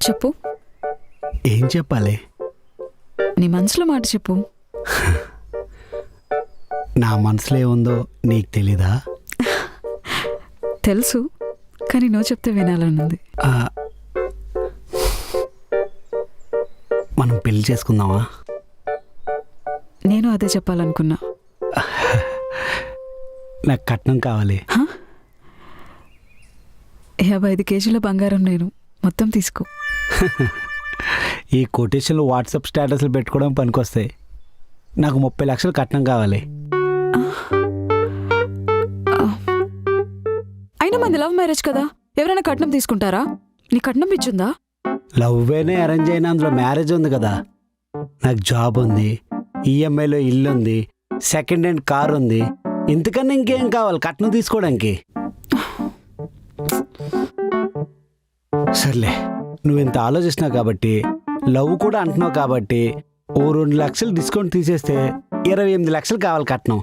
చెప్పు. ఏం చెప్పాలి? నీ మనసులో మాట చెప్పు. నా మనసులో ఏముందో నీకు తెలీదా? తెలుసు, కానీ నువ్వు చెప్తే వినాలనుంది. మనం పెళ్లి చేసుకుందామా? నేను అదే చెప్పాలనుకున్నా. నాకు కట్నం కావాలి. 55 కేజీల బంగారం నేను, మొత్తం తీసుకో. ఈ కొటేషన్లు వాట్సాప్ స్టేటస్లు పెట్టుకోవడం పనికొస్తాయి. నాకు 30 లక్షలు కట్నం కావాలి. అయినా మంది లవ్ మ్యారేజ్ కదా, ఎవరైనా కట్నం తీసుకుంటారా? నీ కట్నం ఇచ్చిందా? లవ్వేనే అరేంజ్ అయినా అందులో మ్యారేజ్ ఉంది కదా. నాకు జాబ్ ఉంది, ఈఎంఐలో ఇల్లు ఉంది, సెకండ్ హ్యాండ్ కార్ ఉంది. ఇంతకన్నా ఇంకేం కావాలి కట్నం తీసుకోవడానికి? సర్లే, నువ్వు ఇంత ఆలోచిస్తున్నావు కాబట్టి, లవ్ కూడా అంటున్నావు కాబట్టి, ఓ 2 లక్షలు డిస్కౌంట్ తీసేస్తే 28 లక్షలు కావాలి కట్నం.